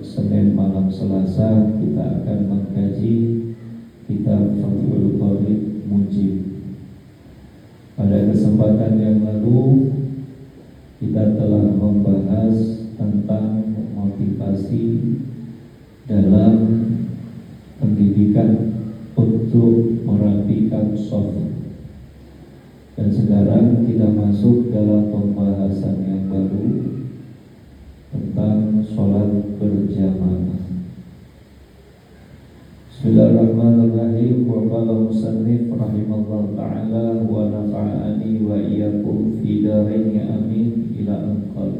Senin malam Selasa kita akan mengkaji kitab Fathul Qorib Mujib. Pada kesempatan yang lalu kita telah membahas tentang motivasi dalam pendidikan untuk merapikan soft. Dan sekarang kita masuk dalam pembahasan yang baru tentang sholat berjamaah. Bismillahirrahmanirrahim. Wa qala musannif rahimallahu ta'ala wa nafa'ani wa iyyakum fi darain amin ila anqal.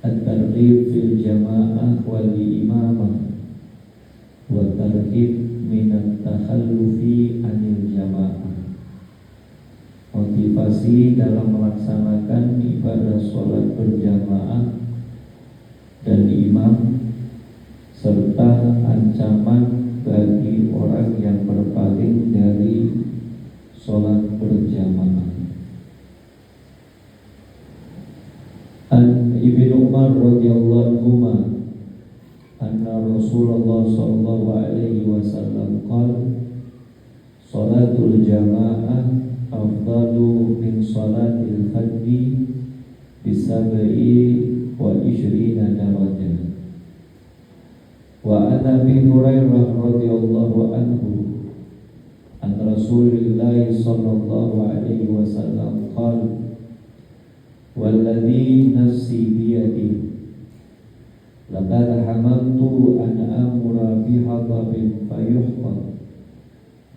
At-targhib fil jamaah wal imamah wa targhib min at-takhallufi 'anil jamaah. Motivasi dalam melaksanakan ibadah sholat berjamaah dan imam, serta ancaman bagi orang yang berpaling dari sholat berjamaah. An Ibnu Umar radhiyallahu anhuma anna Rasulullah sallallahu alaihi wasallam qala sholatul jamaah afdalu min sholatil fardhi bisab'i wa ishrina darajah. Wa an Abi Hurairah radhiyallahu anhu an Rasulillah sallallahu alaihi wasallam qala walladhi nafsi biyadihi laqad hamamtu an amura bihadabin fayuhfad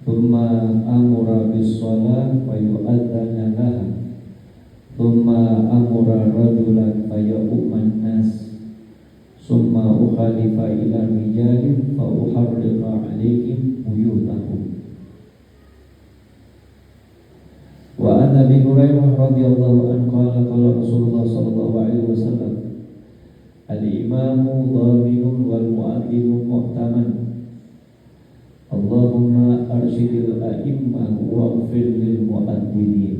thumma amura bis-shalah fayu'adzana laha thumma amura rajulan fayu'umman nas summa ukhalifa ila rijalin fa uharriqa alaihim buyutahum. Wa an Abi Hurairah radhiyallahu anhu qala Rasulullah sallallahu alaihi wasallam al-imamu dhaminun wal mu'adzinu mu'taman. Allahumma arsyidil a'immah wa'fir lil mu'adzinin.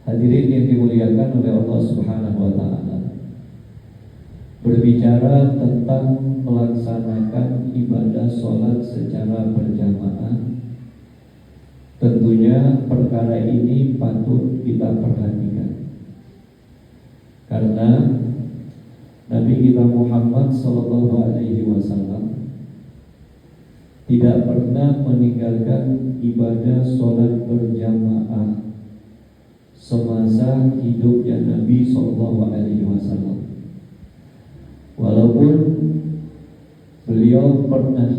Hadirin yang dimuliakan oleh Allah Subhanahu wa ta'ala, berbicara tentang melaksanakan ibadah sholat secara berjamaah, tentunya perkara ini patut kita perhatikan, karena Nabi kita Muhammad sallallahu alaihi wasallam tidak pernah meninggalkan ibadah sholat berjamaah semasa hidupnya Nabi sallallahu alaihi wasallam. Walaupun beliau pernah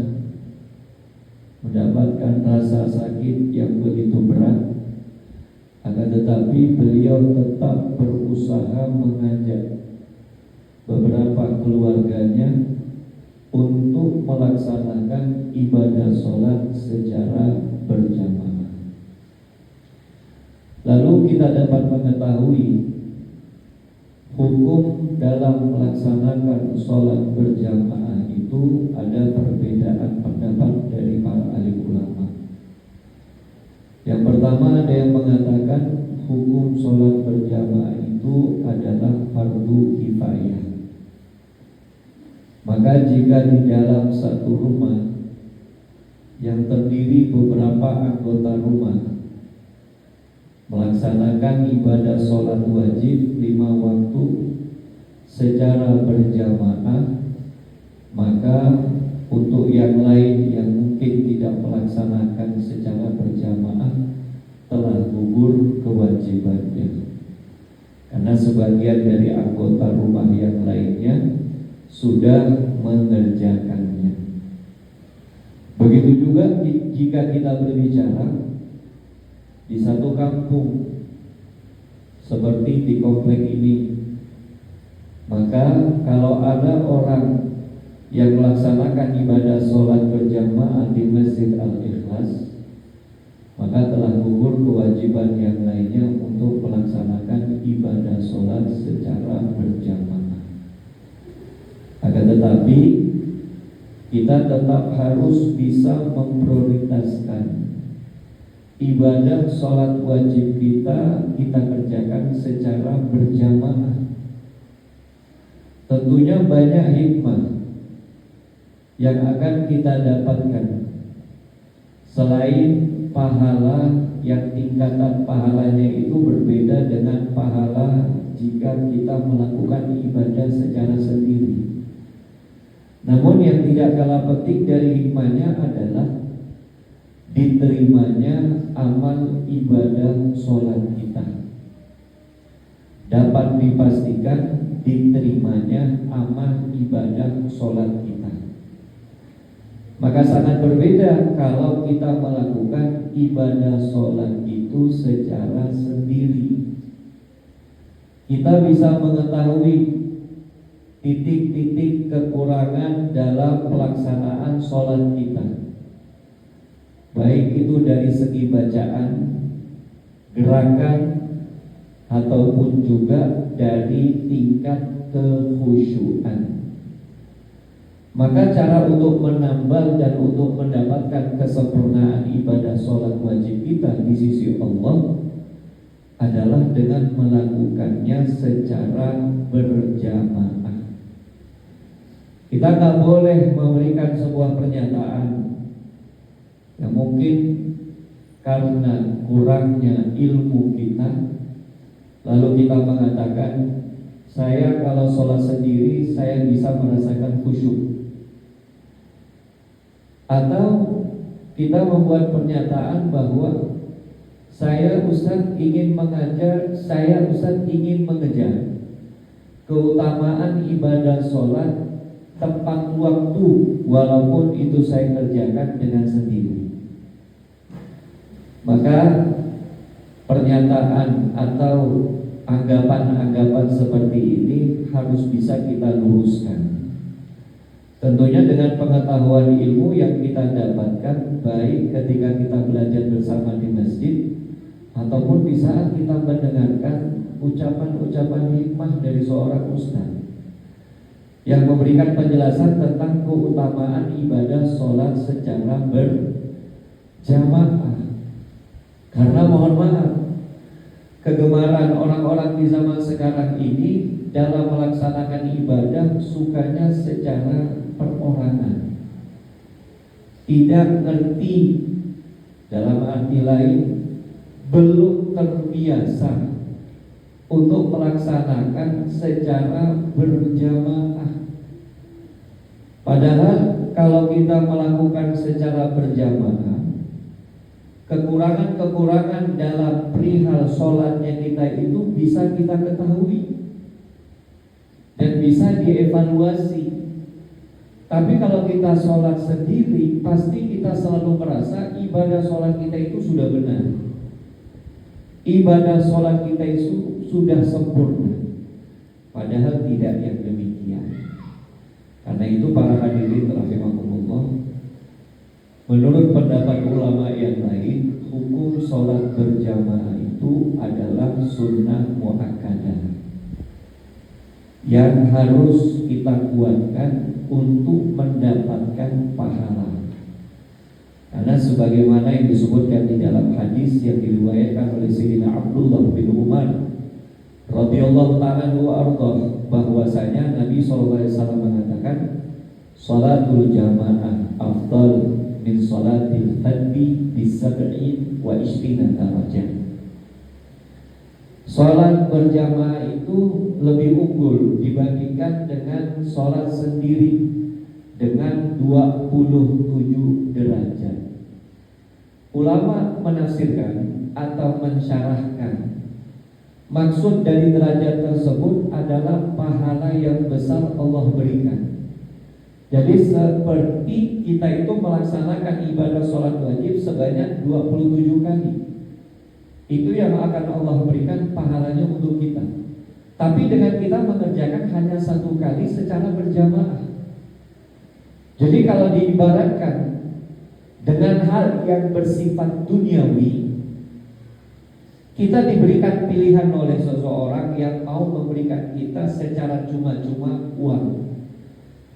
mendapatkan rasa sakit yang begitu berat, akan tetapi beliau tetap berusaha mengajak beberapa keluarganya untuk melaksanakan ibadah sholat secara berjamaah. Lalu kita dapat mengetahui hukum dalam melaksanakan sholat berjamaah itu ada perbedaan pendapat dari para alim ulama. Yang pertama, ada yang mengatakan hukum sholat berjamaah itu adalah fardu kifayah. Maka jika di dalam satu rumah yang terdiri beberapa anggota rumah melaksanakan ibadah sholat wajib 5 waktu secara berjamaah, maka untuk yang lain yang mungkin tidak melaksanakan secara berjamaah telah gugur kewajibannya, karena sebagian dari anggota rumah yang lainnya sudah mengerjakannya. Begitu juga jika kita berbicara di satu kampung seperti di komplek ini, maka kalau ada orang yang melaksanakan ibadah sholat berjamaah di Masjid Al-Ikhlas, maka telah gugur kewajiban yang lainnya untuk melaksanakan ibadah sholat secara berjamaah. Akan tetapi kita tetap harus bisa memprioritaskan ibadah sholat wajib kita kerjakan secara berjamaah. tentunya banyak hikmah yang akan kita dapatkan selain pahala yang tingkatan pahalanya itu berbeda dengan pahala jika kita melakukan ibadah secara sendiri. Namun yang tidak kalah penting dari hikmahnya adalah diterimanya amal ibadah sholat kita. Dapat dipastikan diterimanya amal ibadah sholat kita. Maka sangat berbeda kalau kita melakukan ibadah sholat itu secara sendiri. Kita bisa mengetahui titik-titik kekurangan dalam pelaksanaan sholat kita, baik itu dari segi bacaan, gerakan, ataupun juga dari tingkat kekhusyuan. Maka cara untuk menambal dan untuk mendapatkan kesempurnaan ibadah sholat wajib kita di sisi Allah adalah dengan melakukannya secara berjamaah. Kita nggak boleh memberikan sebuah pernyataan yang mungkin karena kurangnya ilmu kita, lalu kita mengatakan, saya kalau sholat sendiri saya bisa merasakan khusyuk. Atau kita membuat pernyataan bahwa saya Ustaz ingin mengajar, saya Ustaz ingin mengejar keutamaan ibadah sholat tepat waktu, walaupun itu saya kerjakan dengan sendiri. Maka pernyataan atau anggapan-anggapan seperti ini harus bisa kita luruskan. Tentunya dengan pengetahuan ilmu yang kita dapatkan, baik ketika kita belajar bersama di masjid ataupun di saat kita mendengarkan ucapan-ucapan hikmah dari seorang ustaz yang memberikan penjelasan tentang keutamaan ibadah sholat secara berjamaah. Karena mohon maaf, kegemaran orang-orang di zaman sekarang ini dalam melaksanakan ibadah sukanya secara perorangan, tidak ngerti, dalam arti lain belum terbiasa untuk melaksanakan secara berjamaah. Padahal kalau kita melakukan secara berjamaah, kekurangan-kekurangan dalam perihal sholatnya kita itu bisa kita ketahui dan bisa dievaluasi. Tapi kalau kita sholat sendiri, pasti kita selalu merasa ibadah sholat kita itu sudah benar, ibadah sholat kita itu sudah sempurna. Padahal tidak yang demikian. Karena itu para hadirin rahimakumullah, menurut pendapat ulama yang lain, hukum sholat berjamaah itu adalah sunnah muakkadah yang harus kita kuatkan untuk mendapatkan pahala. Karena sebagaimana yang disebutkan di dalam hadis yang diriwayatkan oleh Sayyidina Abdullah bin Umar radhiyallahu ta'ala wa ardhah, bahwasanya Nabi SAW mengatakan, sholatul jamaah afdal min sholatil fadhi bisab'in wa ishqina darajah. Sholat berjamaah itu lebih unggul dibandingkan dengan sholat sendiri dengan 27 derajat. Ulama menafsirkan atau mensyarahkan maksud dari derajat tersebut adalah pahala yang besar Allah berikan. Jadi seperti kita itu melaksanakan ibadah sholat wajib sebanyak 27 kali, itu yang akan Allah berikan pahalanya untuk kita. Tapi dengan kita mengerjakan hanya satu kali secara berjamaah. Jadi kalau diibaratkan dengan hal yang bersifat duniawi, kita diberikan pilihan oleh seseorang yang mau memberikan kita secara cuma-cuma uang.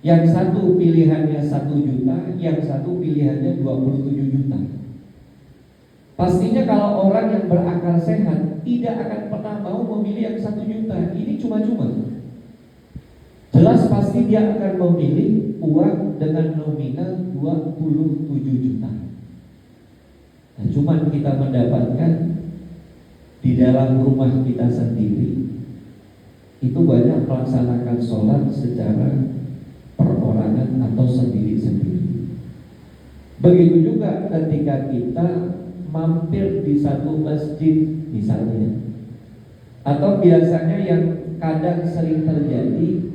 Yang satu pilihannya 1 juta, yang satu pilihannya 27 juta. Pastinya kalau orang yang berakal sehat tidak akan pernah mau memilih yang 1 juta. Ini cuma-cuma. jelas pasti dia akan memilih uang dengan nominal 27 juta. Nah, cuman kita mendapatkan di dalam rumah kita sendiri itu banyak melaksanakan sholat secara perorangan atau sendiri-sendiri. Begitu juga ketika kita mampir di satu masjid misalnya, atau biasanya yang kadang sering terjadi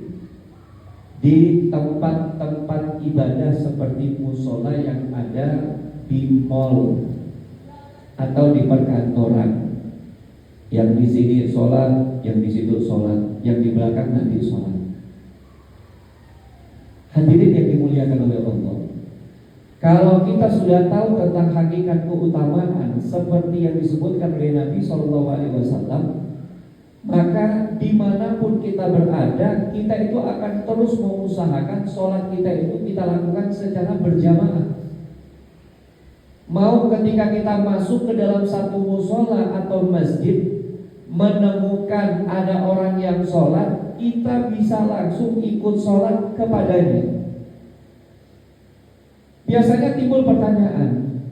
di tempat-tempat ibadah seperti musola yang ada di mall atau di perkantoran, yang di sini sholat, yang di situ sholat, yang di belakang nanti sholat. Hadirin yang dimuliakan oleh Allah, kalau kita sudah tahu tentang hakikat keutamaan seperti yang disebutkan oleh Nabi SAW, maka dimanapun kita berada, kita itu akan terus mengusahakan sholat kita itu kita lakukan secara berjamaah. Mau ketika kita masuk ke dalam satu musola atau masjid, menemukan ada orang yang sholat, kita bisa langsung ikut sholat kepadanya. Biasanya timbul pertanyaan,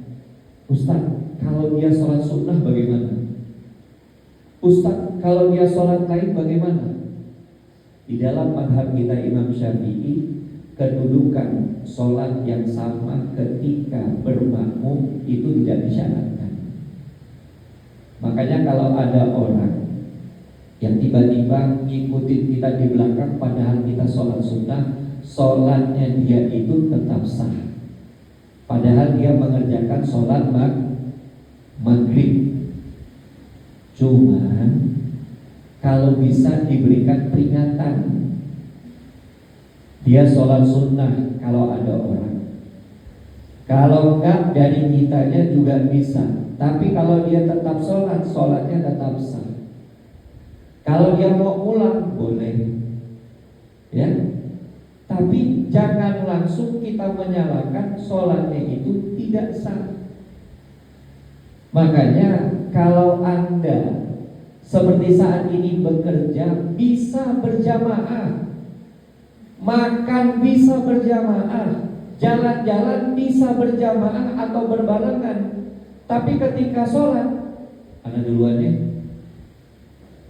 Ustaz, kalau dia sholat sunnah bagaimana? Ustaz, kalau dia sholat lain bagaimana? Di dalam madhab kita Imam Syafi'i, kedudukan sholat yang sama ketika bermakmum itu tidak disyaratkan. Makanya kalau ada orang yang tiba-tiba ngikutin kita di belakang padahal kita sholat sunnah, sholatnya dia itu tetap sah, padahal dia mengerjakan sholat maghrib. Cuman kalau bisa diberikan peringatan, dia sholat sunnah kalau ada orang, kalau enggak dari kitanya juga bisa. Tapi kalau dia tetap sholat, sholatnya tetap sah. Kalau dia mau pulang, boleh, ya. Tapi jangan langsung kita menyalahkan sholatnya itu tidak sah. Makanya kalau Anda seperti saat ini bekerja, bisa berjamaah, makan bisa berjamaah, jalan-jalan bisa berjamaah atau berbarengan. Tapi ketika sholat, Anda duluan ya,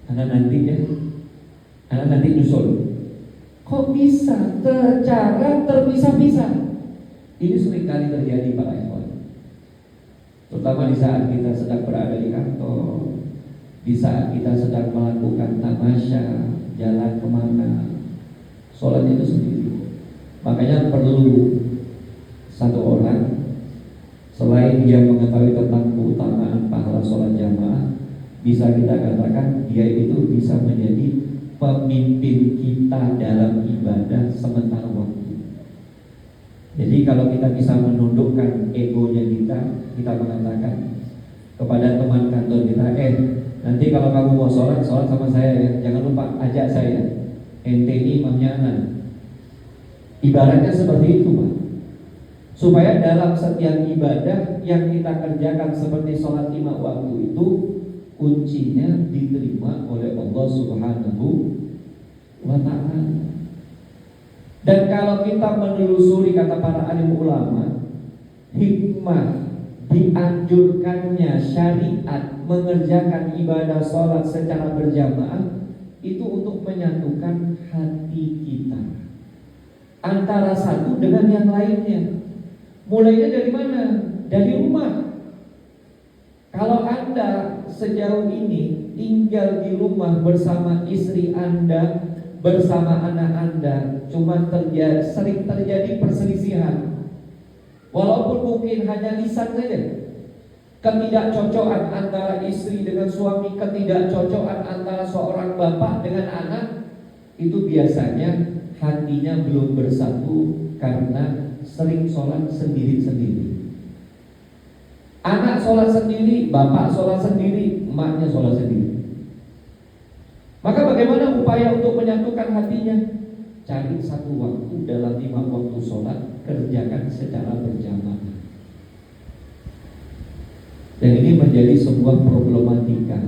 Anda nanti ya, Anda nanti nyusul. Kok bisa secara terpisah-pisah? Ini seringkali terjadi para ikhwan, terutama di saat kita sedang berada di kantor, di saat kita sedang melakukan tamasya, jalan kemana, sholat itu sendiri. Makanya perlu satu orang, selain dia mengetahui tentang keutamaan pahala sholat jamaah, bisa kita katakan dia itu bisa menjadi pemimpin kita dalam ibadah sementara waktu. Jadi kalau kita bisa menundukkan egonya kita mengatakan kepada teman kantor kita, nanti kalau kamu mau sholat sama saya ya, jangan lupa ajak saya. Ente ini imamnya anak. Ibaratnya seperti itu, Pak. Supaya dalam setiap ibadah yang kita kerjakan seperti sholat 5 waktu itu, kuncinya diterima oleh Allah Subhanahu wa ta'ala. Dan kalau kita menelusuri kata para alim ulama, hikmah dianjurkannya syariat mengerjakan ibadah sholat secara berjamaah itu untuk menyatukan hati kita antara satu dengan yang lainnya. Mulainya dari mana? Dari rumah. Kalau Anda sejauh ini tinggal di rumah bersama istri Anda, bersama anak Anda, cuma sering terjadi perselisihan, walaupun mungkin hanya lisan saja, ketidakcocokan antara istri dengan suami, ketidakcocokan antara seorang bapak dengan anak, itu biasanya hatinya belum bersatu karena sering sholat sendiri-sendiri. Anak sholat sendiri, bapak sholat sendiri, emaknya sholat sendiri. Maka bagaimana upaya untuk menyatukan hatinya? Cari satu waktu dalam 5 waktu sholat, kerjakan secara berjamaah. Dan ini menjadi sebuah problematika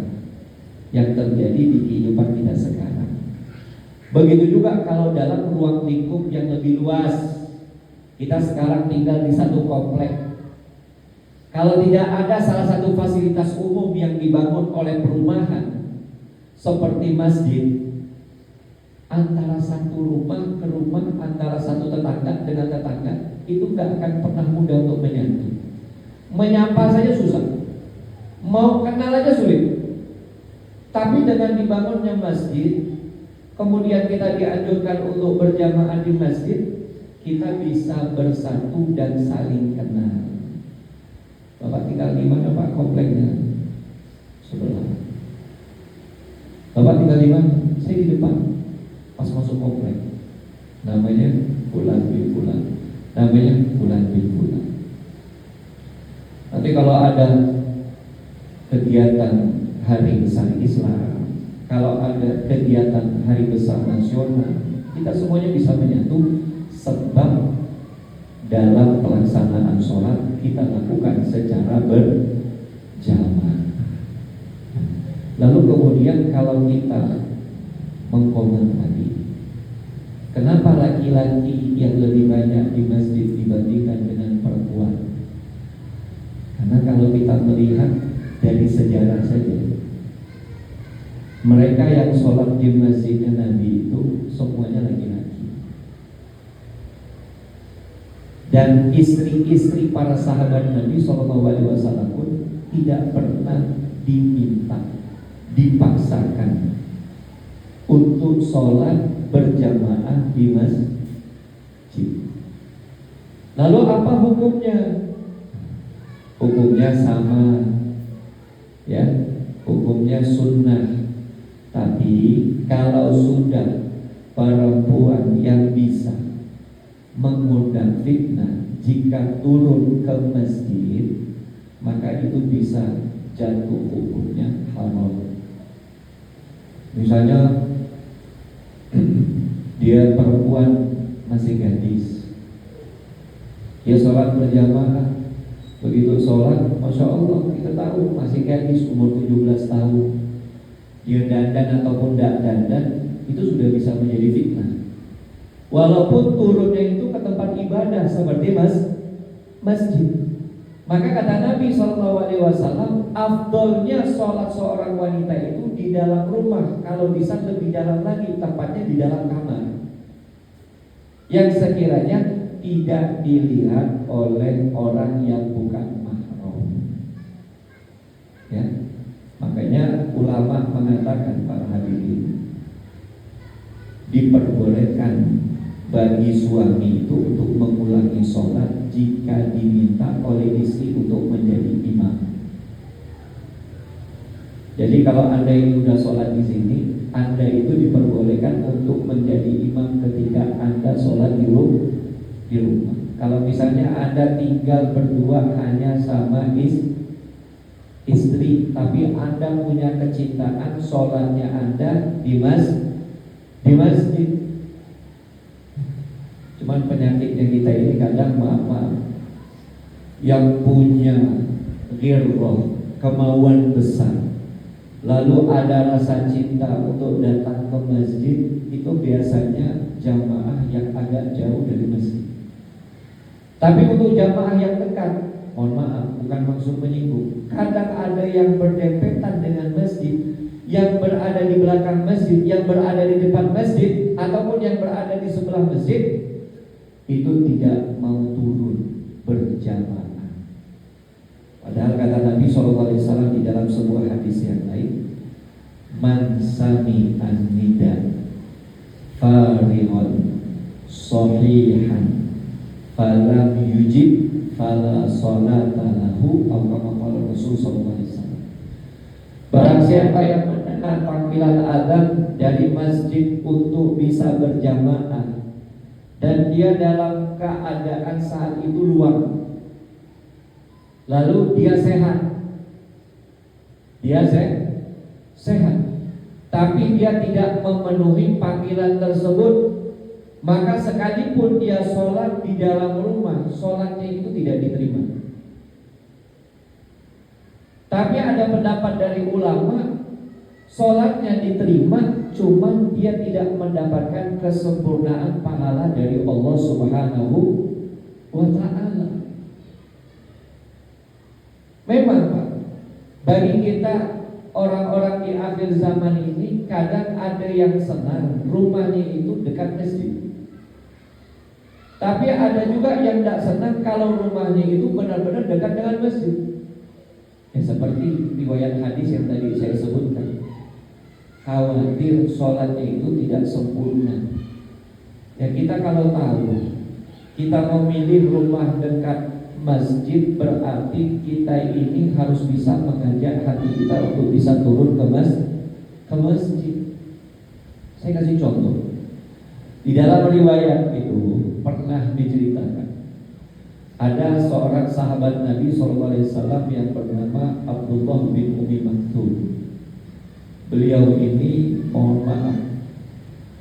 yang terjadi di kehidupan kita sekarang. Begitu juga kalau dalam ruang lingkup yang lebih luas. Kita sekarang tinggal di satu komplek. Kalau tidak ada salah satu fasilitas umum yang dibangun oleh perumahan seperti masjid, antara satu rumah ke rumah, antara satu tetangga dengan tetangga, itu gak akan pernah mudah untuk menyatu. Menyapa saja susah, mau kenal aja sulit. Tapi dengan dibangunnya masjid, kemudian kita dianjurkan untuk berjamaah di masjid, kita bisa bersatu dan saling kenal. Bapak tinggal di mana Pak? Kompleknya sebelah. Bapak tinggal di mana? Saya di depan. Pas masuk komplek, namanya Fulan bin Fulan, namanya Fulan bin Fulan. Nanti kalau ada kegiatan hari besar Islam, kalau ada kegiatan hari besar nasional, kita semuanya bisa menyatu. Sebab dalam pelaksanaan sholat kita lakukan secara berjamaah. Lalu kemudian kalau kita mengkomentari, kenapa laki-laki yang lebih banyak di masjid dibandingkan dengan perempuan? Karena kalau kita melihat dari sejarah saja, mereka yang sholat di masjidnya Nabi itu semuanya laki-laki. Dan istri-istri para sahabat Nabi SAW pun tidak pernah diminta, dipaksakan untuk sholat berjamaah di masjid. Lalu apa hukumnya? Hukumnya sama, ya, hukumnya sunnah. Tapi kalau sudah perempuan yang bisa mengundang fitnah jika turun ke masjid, maka itu bisa jatuh hukumnya haram. Misalnya dia perempuan masih gadis, dia sholat berjamaah. Begitu sholat, Masya Allah, kita tahu masih gadis umur 17 tahun, dia dandan ataupun tidak dandan, itu sudah bisa menjadi fitnah. Walaupun turunnya itu ke tempat ibadah seperti masjid. Maka kata Nabi SAW, afdolnya sholat seorang wanita itu di dalam rumah. Kalau bisa lebih dalam lagi, tepatnya di dalam kamar, yang sekiranya tidak dilihat oleh orang yang bukan mahram. Ya, makanya ulama mengatakan, para hadirin, diperbolehkan bagi suami itu untuk mengulangi sholat jika diminta oleh istri untuk menjadi imam. Jadi kalau Anda yang sudah sholat di sini, Anda itu diperbolehkan untuk menjadi imam ketika Anda sholat di rumah. Kalau misalnya Anda tinggal berdua hanya sama istri, tapi Anda punya kecintaan sholatnya Anda di masjid. Cuman penyakitnya kita ini kadang maaf, yang punya ghirrah, kemauan besar, lalu ada rasa cinta untuk datang ke masjid, itu biasanya jamaah yang agak jauh dari masjid. Tapi untuk jamaah yang dekat, mohon maaf, bukan maksud menyinggung, kadang ada yang berdempetan dengan masjid, yang berada di belakang masjid, yang berada di depan masjid, ataupun yang berada di sebelah masjid, itu tidak mau turun berjamaah. Padahal kata Nabi SAW di dalam sebuah hadis yang lain, man sami'an nida farighon sahihan falam yujib fala salata lahu, atau kama qala Rasul sallallahu alaihi wasallam. Barang siapa yang mendengar panggilan azan dari masjid untuk bisa berjamaah dan dia dalam keadaan saat itu luang, lalu dia sehat, tapi dia tidak memenuhi panggilan tersebut, maka sekalipun dia sholat di dalam rumah, sholatnya itu tidak diterima. Tapi ada pendapat dari ulama, Sholatnya diterima, cuman dia tidak mendapatkan kesempurnaan pahala dari Allah Subhanahu wa ta'ala. Memang Pak, bagi kita orang-orang di akhir zaman ini, kadang ada yang senang rumahnya itu dekat masjid, tapi ada juga yang tidak senang kalau rumahnya itu benar-benar dekat dengan masjid. Ya, seperti riwayat hadis yang tadi saya sebutkan, khawatir sholatnya itu tidak sempurna. Ya, kita kalau tahu kita memilih rumah dekat masjid, berarti kita ini harus bisa mengajak hati kita untuk bisa turun ke masjid. Saya kasih contoh. Di dalam riwayat itu pernah diceritakan ada seorang sahabat Nabi SAW yang bernama Abdullah bin Umi Maktum. Beliau ini, mohon maaf,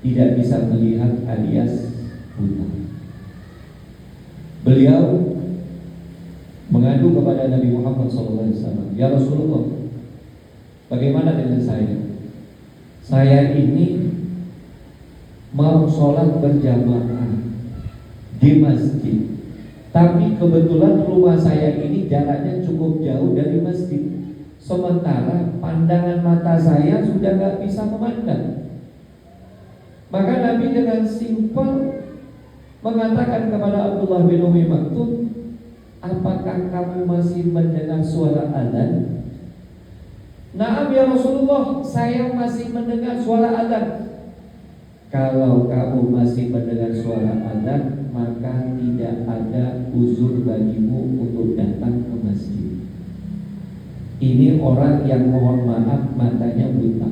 tidak bisa melihat alias buta. Beliau mengadu kepada Nabi Muhammad SAW, "Ya Rasulullah, bagaimana dengan saya? Saya ini mau sholat berjamaah di masjid, tapi kebetulan rumah saya ini jaraknya cukup jauh dari masjid. Sementara pandangan mata saya sudah gak bisa memandang." Maka Nabi dengan simpel mengatakan kepada Abdullah bin Umi Maktum, "Apakah kamu masih mendengar suara adzan?" "Na'am ya Rasulullah, saya masih mendengar suara adzan." "Kalau kamu masih mendengar suara adzan, maka tidak ada uzur bagimu untuk datang ke masjid." Ini orang yang, mohon maaf, matanya buta.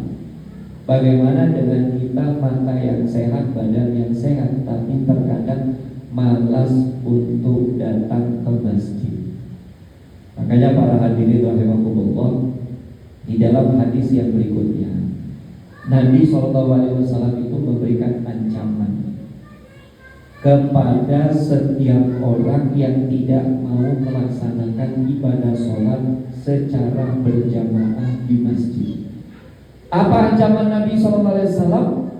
Bagaimana dengan kita mata yang sehat, badan yang sehat, tapi terkadang malas untuk datang ke masjid. Makanya para hadirin rahimakumullah, di dalam hadis yang berikutnya Nabi SAW itu memberikan ancaman kepada setiap orang yang tidak mau melaksanakan ibadah sholat secara berjamaah di masjid. Apa ancaman Nabi SAW?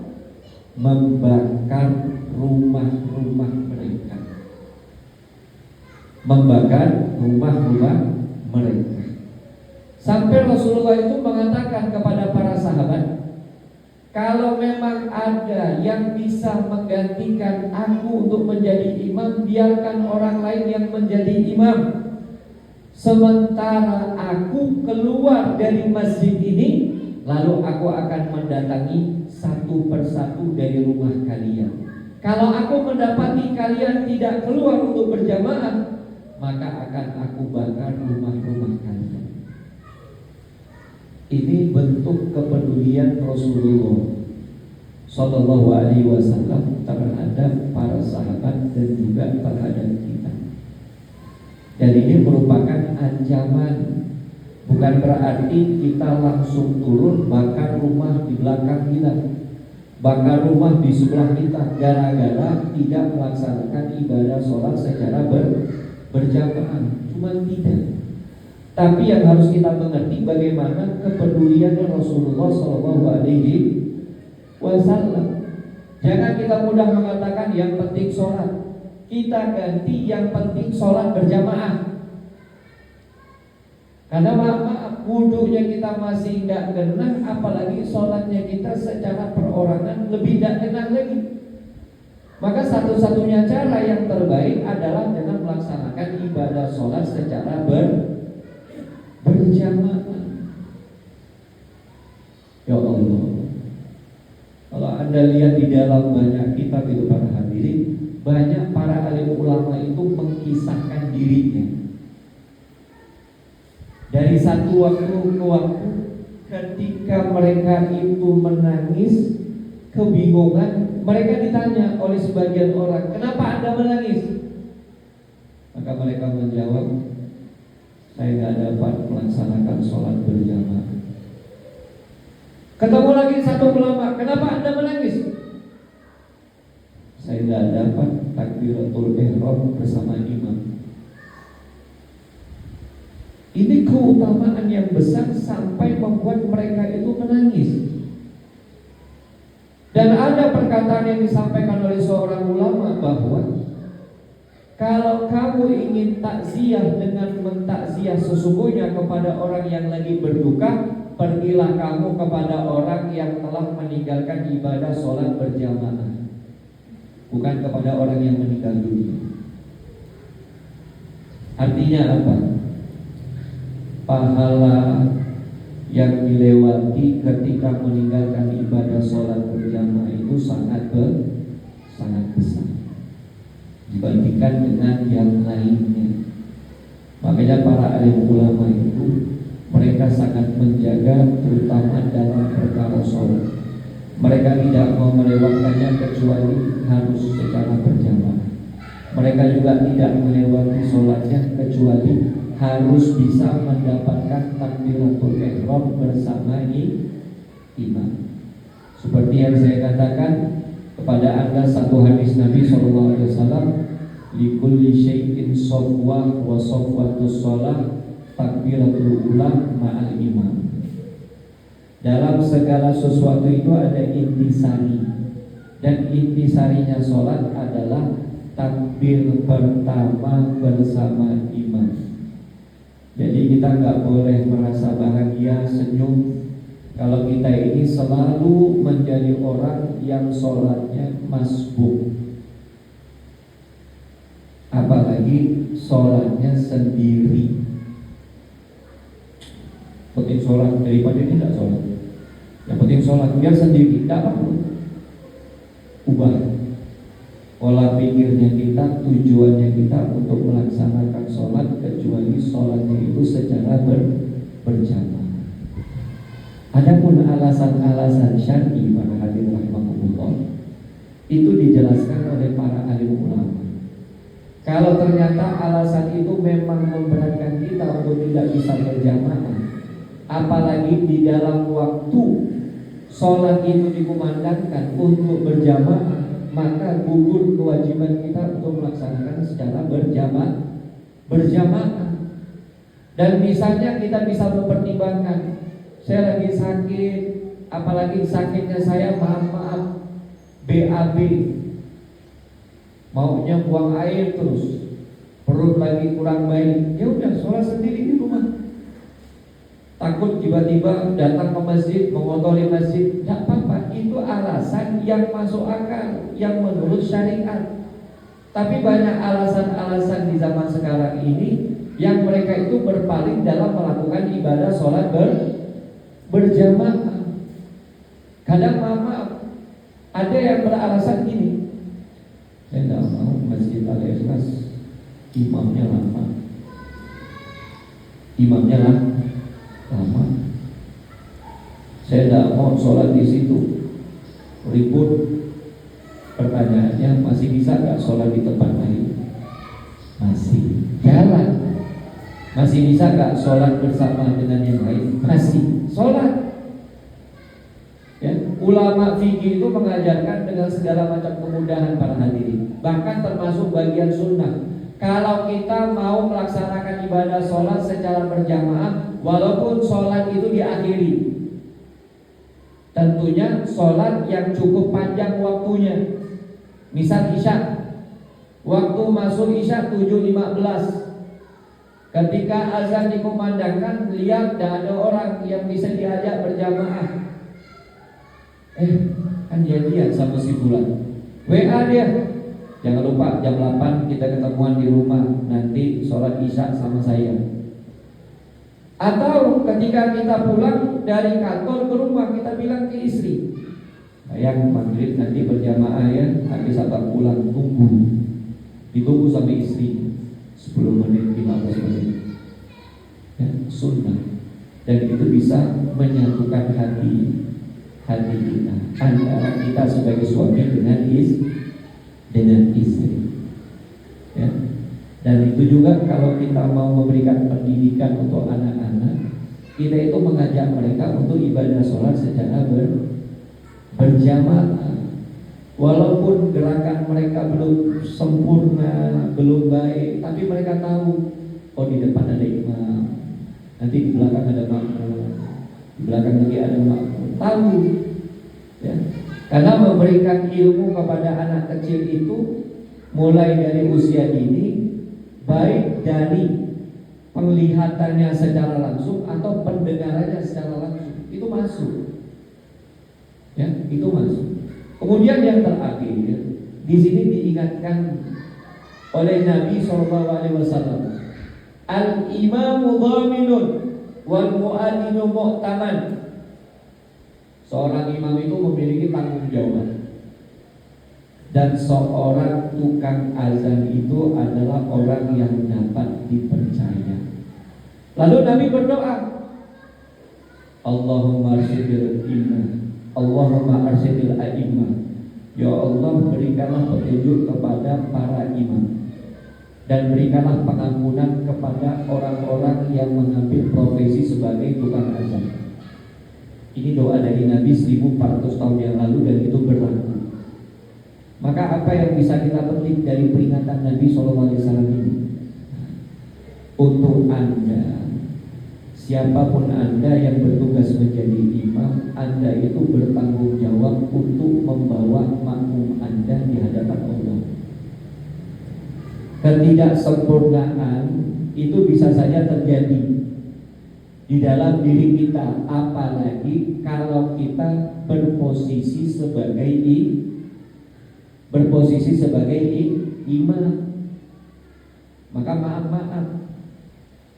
Membakar rumah-rumah mereka. Membakar rumah-rumah mereka. Sampai Rasulullah itu mengatakan kepada para sahabat, "Kalau memang ada yang bisa menggantikan aku untuk menjadi imam, biarkan orang lain yang menjadi imam. Sementara aku keluar dari masjid ini, lalu aku akan mendatangi satu persatu dari rumah kalian. Kalau aku mendapati kalian tidak keluar untuk berjamaah, maka akan aku bakar rumah-rumah kalian." Ini bentuk kepedulian Rasulullah Sallallahu Alaihi Wasallam terhadap para sahabat dan juga terhadap kita. Dan ini merupakan ancaman. Bukan berarti kita langsung turun bakar rumah di belakang kita, bakar rumah di sebelah kita, gara-gara tidak melaksanakan ibadah sholat secara berjamaah. Cuma tidak. Tapi yang harus kita mengerti bagaimana kepedulian Rasulullah SAW. Jangan kita mudah mengatakan yang penting sholat. Kita ganti yang penting sholat berjamaah. Karena maaf, wudhunya kita masih tidak genah, apalagi sholatnya kita secara perorangan lebih tidak genah lagi. Maka satu-satunya cara yang terbaik adalah dengan melaksanakan ibadah sholat secara berjamaah. Ya Allah, kalau Anda lihat di dalam banyak kitab itu para hadirin, banyak para alim ulama itu mengisahkan dirinya. Dari satu waktu ke waktu, ketika mereka itu menangis, kebingungan, mereka ditanya oleh sebagian orang, "Kenapa Anda menangis?" Maka mereka menjawab, "Saya tidak dapat melaksanakan sholat berjamaah." Ketemu lagi satu ulama, "Kenapa Anda menangis?" "Saya tidak dapat takbiratul ihram bersama imam." Ini keutamaan yang besar sampai membuat mereka itu menangis. Dan ada perkataan yang disampaikan oleh seorang ulama bahwa kalau kamu ingin takziah dengan mentakziah sesungguhnya kepada orang yang lagi berduka, pergilah kamu kepada orang yang telah meninggalkan ibadah sholat berjamaah, bukan kepada orang yang meninggal dunia. Artinya apa? Pahala yang dilewati ketika meninggalkan ibadah sholat berjamaah itu sangat besar dibandingkan dengan yang lainnya. Makanya para alim ulama itu mereka sangat menjaga terutama dalam perkara sholat. Mereka tidak mau melewatkannya kecuali harus secara berjamaah. Mereka juga tidak melewati sholatnya kecuali harus bisa mendapatkan takbiratul ihram bersama imam. Seperti yang saya katakan kepada Anda satu hadis Nabi SAW, likulli syai'in sofwa wa sofwatus sholah takbiratul ulah ma'al imam. Dalam segala sesuatu itu ada intisari, dan intisarinya sholat adalah takbir pertama bersama imam. Jadi kita nggak boleh merasa bahagia, senyum kalau kita ini selalu menjadi orang yang sholatnya masbuk, apalagi sholatnya sendiri. Penting sholat daripada ini tidak sholat. Yang penting sholat biar sendiri, tidak apa-apa. Ubah pola pikirnya kita, tujuannya kita untuk melaksanakan sholat, kecuali sholatnya itu secara berjamaah. Adapun alasan-alasan syar'i para hadirin rahimakumullah itu dijelaskan oleh para alim ulama. Kalau ternyata alasan itu memang memberatkan kita untuk tidak bisa berjamaah, apalagi di dalam waktu sholat itu dikumandangkan untuk berjamaah, maka gugur kewajiban kita untuk melaksanakan secara berjamaah. Dan misalnya kita bisa mempertimbangkan, saya lagi sakit, apalagi sakitnya saya maaf BAB, maunya buang air terus, perut lagi kurang baik, ya udah sholat sendiri di rumah. Takut tiba-tiba datang ke masjid, mengotori masjid, tidak apa-apa. Itu alasan yang masuk akal, yang menurut syariat. Tapi banyak alasan-alasan di zaman sekarang ini yang mereka itu berpaling dalam melakukan ibadah sholat berjamaah. Kadang maaf, ada yang beralasan gini, saya tidak mau masjid Al-Ikhlas imamnya lama. Saya tidak mau sholat di situ, ribut. Pertanyaannya, masih bisa nggak sholat di tempat lain? Masih. Jalan. Masih bisa nggak sholat bersama dengan yang lain? Masih. Sholat. Ya, ulama fikih itu mengajarkan dengan segala macam kemudahan para hadirin, bahkan termasuk bagian sunnah. Kalau kita mau melaksanakan ibadah sholat secara berjamaah, walaupun sholat itu diakhiri, tentunya sholat yang cukup panjang waktunya. Misal isya, waktu masuk isya 7.15, ketika azan dikumandangkan, lihat tidak ada orang yang bisa diajak berjamaah. Kan dia sama si bulan, WA dia, jangan lupa jam 8 kita ketemuan di rumah, nanti sholat isya sama saya. Atau ketika kita pulang dari kantor ke rumah, kita bilang ke istri, sayang maghrib nanti berjamaah ya, habis abang pulang tunggu. Ditunggu sama istri 10 menit, 15 menit ya, sunnah. Dan itu bisa menyatukan hati kita, antara kita sebagai suami dengan istri ya. Dan itu juga kalau kita mau memberikan pendidikan untuk anak-anak, kita itu mengajak mereka untuk ibadah sholat secara berjamaah. Walaupun gerakan mereka belum sempurna, belum baik, tapi mereka tahu, oh di depan ada imam, Nanti di belakang ada makmum, di belakang lagi ada makmum. Tahu, ya. Karena memberikan ilmu kepada anak kecil itu mulai dari usia dini, baik dari penglihatannya secara langsung atau pendengarannya secara langsung, itu masuk. Ya, itu masuk. Kemudian yang terakhir, di sini diingatkan oleh Nabi SAW, al-imamu dhaminun wal mu'adinu mu'taman. Seorang imam itu memiliki tanggung jawab, dan seorang tukang azan itu adalah orang yang dapat dipercaya. Lalu Nabi berdoa, Allahumma arsyidil imam, Allahumma arsyidil a'imah. Ya Allah, berikanlah petunjuk kepada para imam, dan berikanlah pengampunan kepada orang-orang yang mengambil profesi sebagai tukang azan. Ini doa dari Nabi 1400 tahun yang lalu, dan itu berlaku. Maka apa yang bisa kita petik dari peringatan Nabi SAW ini? Untuk Anda, siapapun Anda yang bertugas menjadi imam, Anda itu bertanggung jawab untuk membawa makmum Anda di hadapan Allah. Ketidaksempurnaan itu bisa saja terjadi di dalam diri kita, apalagi kalau kita berposisi sebagai imam. Maka maaf,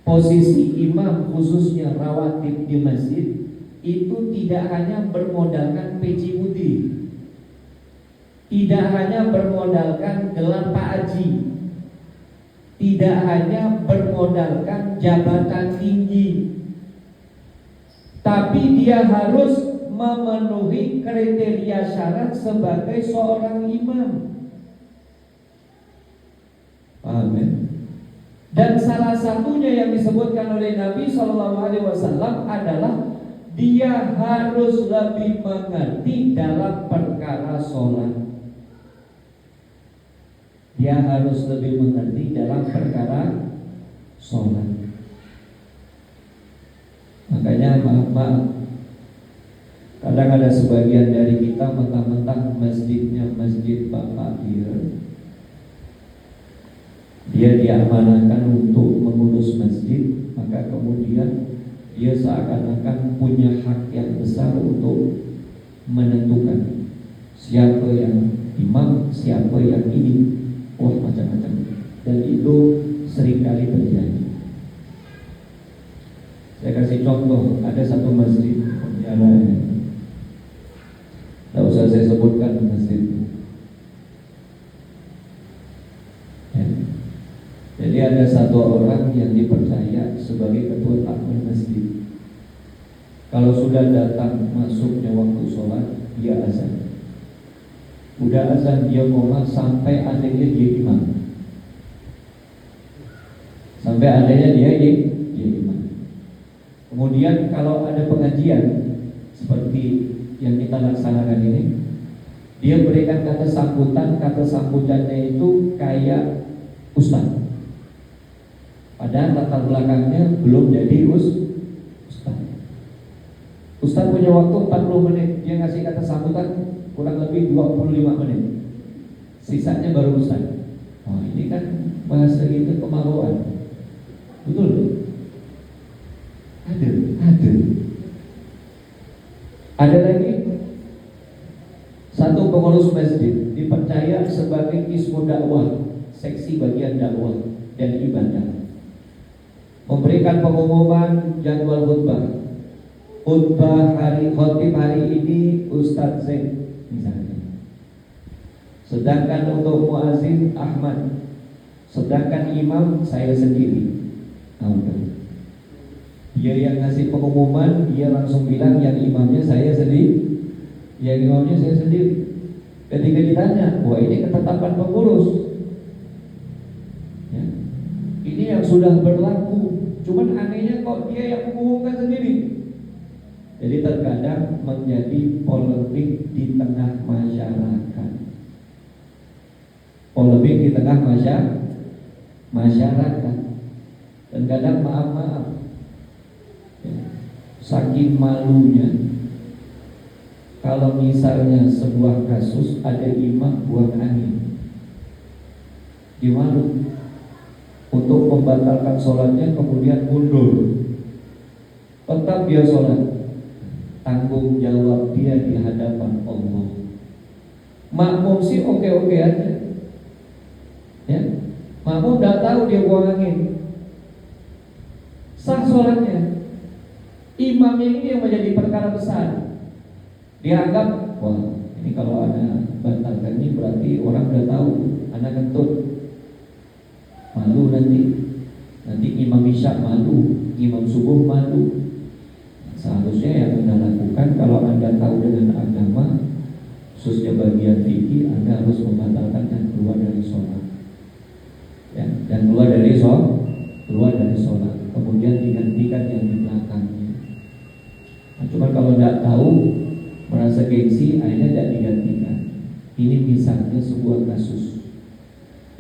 posisi imam khususnya rawatib di masjid itu tidak hanya bermodalkan peci putih, tidak hanya bermodalkan gelar Pak Haji, tidak hanya bermodalkan jabatan tinggi, tapi dia harus memenuhi kriteria syarat sebagai seorang imam. Amin. Dan salah satunya yang disebutkan oleh Nabi SAW adalah dia harus lebih mengerti dalam perkara sholat. Dia harus lebih mengerti dalam perkara sholat. Makanya maaf, kadang ada sebagian dari kita mentang-mentang masjidnya masjid Bapak dia diamanahkan untuk mengurus masjid, maka kemudian dia seakan-akan punya hak yang besar untuk menentukan siapa yang imam, siapa yang ini, macam-macam. Dan itu seringkali terjadi. Saya kasih contoh, ada satu masjid Pontianak, tidak usah saya sebutkan masjid. Ya. Jadi ada satu orang yang dipercaya sebagai ketua takmir masjid. Kalau sudah datang masuknya waktu sholat, dia azan. Udah azan dia koma sampai adanya dia imam. Sampai adanya dia imam. Kemudian kalau ada pengajian seperti yang kita laksanakan ini, dia berikan kata sambutannya itu kayak ustaz. Padahal latar belakangnya belum jadi ustaz. Ustaz punya waktu 40 menit, dia ngasih kata sambutan kurang lebih 25 menit. Sisanya baru ustaz. Oh, ini kan bahasa itu kemaluan. Betul? Ada lagi satu pengurus masjid dipercaya sebagai ismu dakwah, seksi bagian dakwah dan ibadah, memberikan pengumuman jadwal khutbah hari khotib hari ini Ustadz Zain misalnya, sedangkan untuk muazin Ahmad, sedangkan imam saya sendiri. Dia yang ngasih pengumuman, dia langsung bilang yang imamnya saya sendiri. Yang imamnya saya sendiri. Ketika ditanya, wah ini ketetapan pengurus, ya, ini yang sudah berlaku. Cuman anehnya kok dia yang mengumumkan sendiri. Jadi terkadang menjadi polemik di tengah masyarakat. Polemik di tengah masyarakat. Dan kadang maaf, saking malunya, kalau misalnya sebuah kasus ada imam buang angin, dia malu untuk membatalkan sholatnya, kemudian mundur, tetap dia sholat. Tanggung jawab dia di hadapan Allah. Makmum sih oke-oke aja, ya. Makmum udah tahu dia buang angin, sah sholatnya. Imamnya ini yang menjadi perkara besar. Dia anggap, wah ini kalau ada batalkan ini berarti orang udah tahu anak kentut, malu nanti imam isya malu, imam subuh malu. Seharusnya yang Anda lakukan kalau Anda tahu dengan agama, khususnya bagian fikih, Anda harus membatalkan dan keluar dari sholat, ya, dan keluar dari sholat, kemudian digantikan yang di belakangnya. Nah, cuma kalau tidak tahu, merasa gengsi, akhirnya tidak digantikan. Ini misalnya sebuah kasus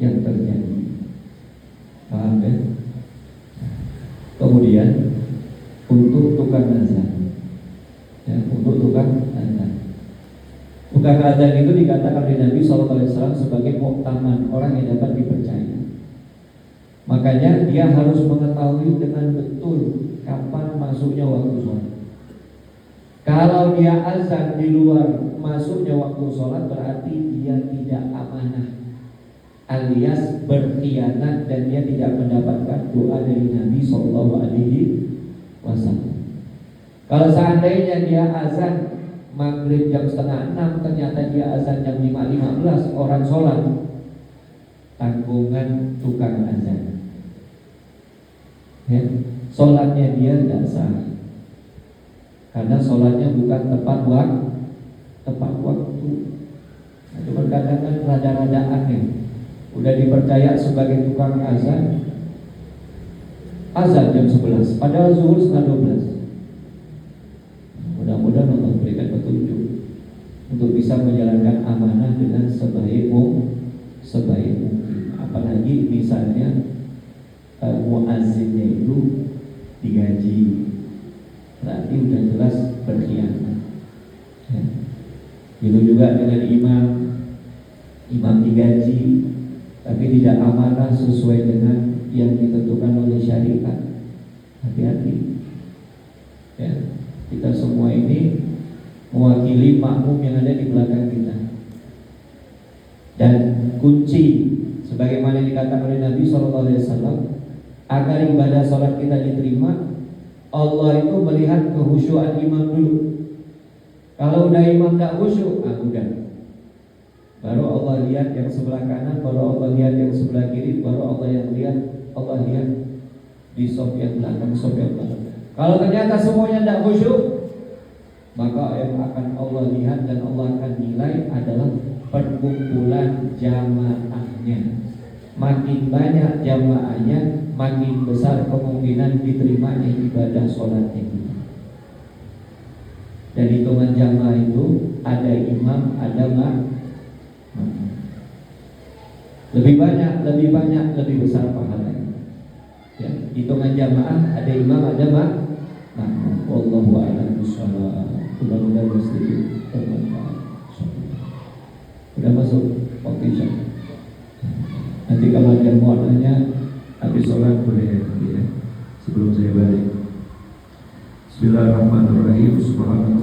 yang terjadi, paham ya? Kemudian untuk tukang azan, ya, untuk tukang azan itu dikatakan oleh Nabi SAW sebagai muktaman, orang yang dapat dipercaya. Makanya dia harus mengetahui dengan betul kapan masuknya waktu sholat. Kalau dia azan di luar masuknya waktu sholat, berarti dia tidak amanah, alias berkhianat, dan dia tidak mendapatkan doa dari Nabi SAW. Kalau seandainya dia azan maghrib jam 5:30, ternyata dia azan jam 5:15, orang sholat, tanggungan tukang azan, ya, sholatnya dia tidak sah, karena sholatnya bukan tepat waktu. Nah, cuma kadang-kadang rada-rada aneh, udah dipercaya sebagai tukang azan jam 11, padahal zuhur setengah 12. Mudah-mudahan Allah berikan petunjuk untuk bisa menjalankan amanah dengan sebaik mungkin. Apalagi misalnya muazzinnya itu digaji, berarti udah jelas berkhianat, ya. Itu juga dengan imam digaji tapi tidak amanah sesuai dengan yang ditentukan oleh syariat. Hati-hati, ya. Kita semua ini mewakili makmum yang ada di belakang kita. Dan kunci sebagaimana dikatakan oleh Nabi SAW, agar ibadah sholat kita diterima, Allah itu melihat kehusyuan imam dulu. Kalau udah imam tidak khusyuk, udah, baru Allah lihat yang sebelah kanan, baru Allah lihat yang sebelah kiri, baru Allah lihat di sop yang belakang, sop yang belakang. Kalau ternyata semuanya tidak khusyuk, maka yang akan Allah lihat dan Allah akan nilai adalah perkumpulan jamaahnya. Makin banyak jamaahnya, makin besar kemungkinan diterimanya ibadah sholatnya. Dan hitungan jamaah itu ada imam, ada makmum. Lebih banyak, lebih besar pahalanya. Ya, hitungan jamaah ada imam, ada makmum. Wallahu a'lam bishawab. Mudah-mudahan sedikit bermanfaat. Sudah masuk waktu isya. Nanti kalau ada mau nanya habis sholat boleh ya, sebelum saya balik. Bismillahirrahmanirrahim. Subhanallah.